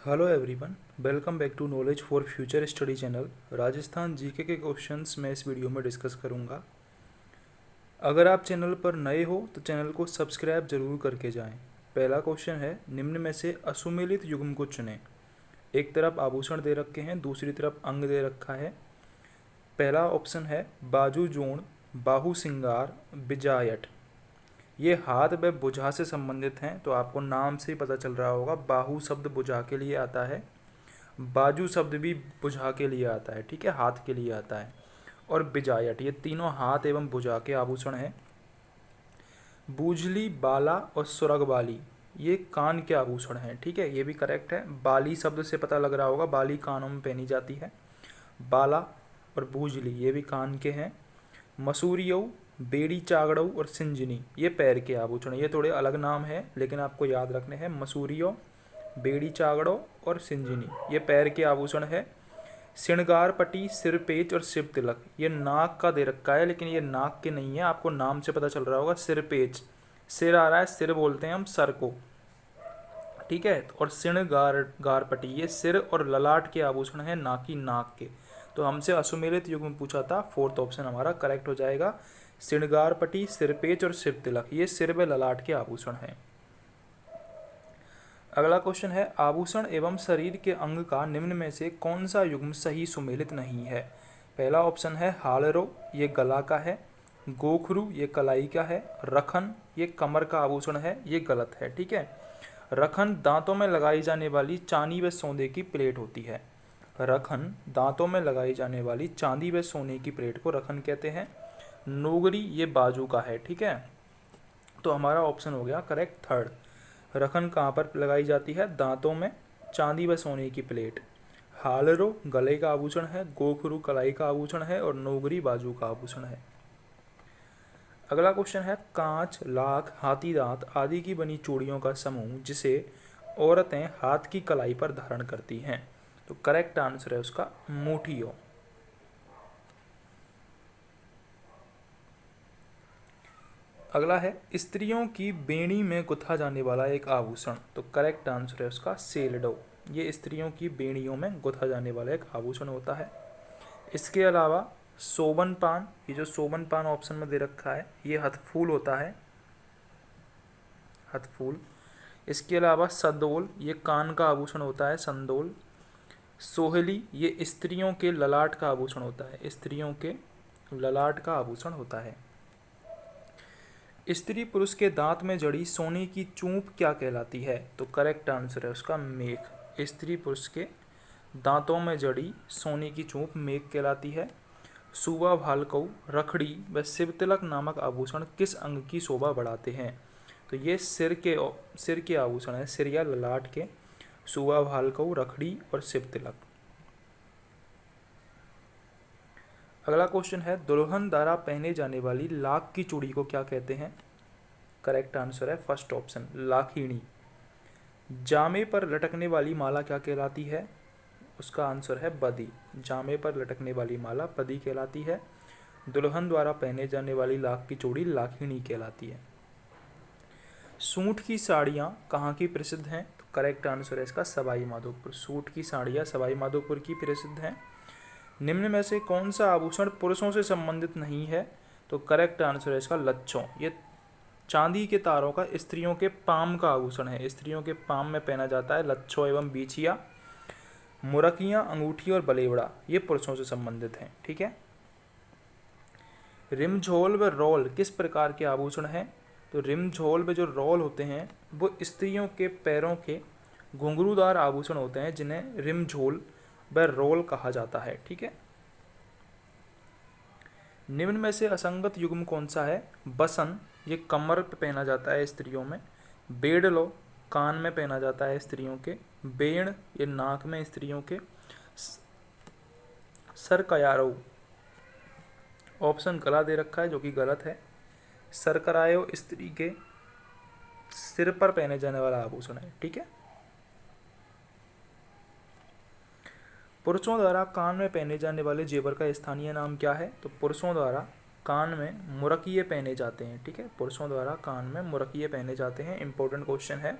Hello everyone, welcome back to knowledge for future study channel. Rajasthan GK के questions मैं इस video में discuss करूंगा। अगर आप चैनल पर नए हो तो चैनल को सब्सक्राइब जरूर करके जाएं। पहला क्वेश्चन है, निम्न में से असुमेलित युग्म को चुनें। एक तरफ आभूषण दे रखे हैं, दूसरी तरफ अंग दे रखा है। पहला ऑप्शन है बाजू जोड़, बाहु सिंगार, बिजायट। ये हाथ व भुजा से संबंधित हैं, तो आपको नाम से ही पता चल रहा होगा। बाहु शब्द भुजा के लिए आता है, बाजू शब्द भी भुजा के लिए आता है, ठीक है, हाथ के लिए आता है। और बिजायट, ये तीनों हाथ एवं भुजा के आभूषण हैं। बूझली, बाला और सुरग बाली, ये कान के आभूषण हैं, ठीक है, ये भी करेक्ट है। बाली शब्द से पता लग रहा होगा, बाली कानों में पहनी जाती है। बाला और बूझली ये भी कान के हैं। मसूरियो, बेड़ी चागड़ऊ और सिंजनी, ये पैर के आभूषण। ये थोड़े अलग नाम है लेकिन आपको याद रखने हैं। मसूरियो, बेड़ी चागड़ो और सिंजनी, ये पैर के आभूषण है। श्रृंगार पट्टी, सिरपेच और शिव तिलक, ये नाक का दे रखा है लेकिन ये नाक के नहीं है, आपको नाम से पता चल रहा होगा। सिरपेच, सिर आ रहा है, सिर बोलते हैं हम सर को, ठीक है। और श्रृंगार पट्टी, ये सिर और ललाट के आभूषण है, ना कि नाक के। तो हमसे असुमेलित युग्म पूछा था, फोर्थ ऑप्शन हमारा करेक्ट हो जाएगा। श्रृंगार पट्टी, सिरपेच और शिव तिलक, ये सिर व ललाट के आभूषण हैं। अगला क्वेश्चन है, आभूषण एवं शरीर के अंग का निम्न में से कौन सा युग्म सही सुमेलित नहीं है। पहला ऑप्शन है हालरो, ये गला का है। गोखरू, ये कलाई का है। रखन, ये कमर का आभूषण है, ये गलत है, ठीक है। रखन दांतों में लगाई जाने वाली चांदी व सोने की प्लेट होती है। रखन दांतों में लगाई जाने वाली चांदी व सोने की प्लेट को रखन कहते हैं। नोगरी, ये बाजू का है, ठीक है। तो हमारा ऑप्शन हो गया करेक्ट थर्ड। रखन कहाँ पर लगाई जाती है? दांतों में चांदी व सोने की प्लेट। हालरो गले का आभूषण है, गोखरू कलाई का आभूषण है और नोगरी बाजू का आभूषण है। अगला क्वेश्चन है, कांच, लाख, हाथी दांत आदि की बनी चूड़ियों का समूह जिसे औरतें हाथ की कलाई पर धारण करती हैं। तो करेक्ट आंसर है उसका मुठियो। अगला है, स्त्रियों की बेणी में गुथा जाने वाला एक आभूषण। तो करेक्ट आंसर है उसका सेलडो। ये स्त्रियों की बेड़ियों में गुथा जाने वाला एक आभूषण होता है। इसके अलावा सोबन पान, ये जो सोबन पान ऑप्शन में दे रखा है, ये हथफूल होता है, हथफूल। इसके अलावा सदोल, ये कान का आभूषण होता है, संदोल। सोहली, ये स्त्रियों के ललाट का आभूषण होता है, स्त्रियों के ललाट का आभूषण होता है। स्त्री पुरुष के दांत में जड़ी सोने की चूंप क्या कहलाती है? तो करेक्ट आंसर है उसका मेख। स्त्री पुरुष के दांतों में जड़ी सोने की चूंप मेख कहलाती है। सुबा भालकऊ, रखड़ी व शिव तिलक नामक आभूषण किस अंग की शोभा बढ़ाते हैं? तो ये सिर के आभूषण है, सिर या ललाट के। सुबा भालकऊ, रखड़ी और शिव तिलक। अगला क्वेश्चन है, दुल्हन द्वारा पहने जाने वाली लाख की चूड़ी को क्या कहते हैं? करेक्ट आंसर है फर्स्ट ऑप्शन, लाखिणी। जामे पर लटकने वाली माला क्या कहलाती है? उसका आंसर है बदी। जामे पर लटकने वाली माला बदी कहलाती है। दुल्हन द्वारा पहने जाने वाली लाख की चूड़ी लाखिणी कहलाती है। सूट की साड़ियाँ कहाँ की प्रसिद्ध हैं? तो करेक्ट आंसर है इसका सवाई माधोपुर। सूट की साड़ियाँ सवाई माधोपुर की प्रसिद्ध हैं। निम्न में से कौन सा आभूषण पुरुषों से संबंधित नहीं है? तो करेक्ट आंसर है इसका लच्छों। ये चांदी के तारों का स्त्रियों के पाम का आभूषण है, स्त्रियों के पाम में पहना जाता है लच्छों एवं बीछिया। मुरकियां, अंगूठी और बलेवड़ा ये पुरुषों से संबंधित हैं, ठीक है। रिमझोल व रोल किस प्रकार के आभूषण हैं? तो रिमझोल व जो रोल होते हैं वो स्त्रियों के पैरों के घुंघरूदार आभूषण होते हैं, जिन्हें रिमझोल व रोल कहा जाता है, ठीक है। निम्न में से असंगत युग्म कौन सा है? बसन, ये कमर पे पहना जाता है स्त्रियों में। बेड़लो, कान में पहना जाता है स्त्रियों के। बेण, ये नाक में स्त्रियों के। सरकयारो, ऑप्शन गला दे रखा है जो कि गलत है। सरकरायो स्त्री के सिर पर पहने जाने वाला आभूषण है, ठीक है। पुरुषों द्वारा कान में पहने जाने वाले जेवर का स्थानीय नाम क्या है? तो पुरुषों द्वारा कान में मुरकिये पहने जाते हैं, ठीक है। पुरुषों द्वारा कान में मुरकिये पहने जाते हैं। इंपॉर्टेंट क्वेश्चन है।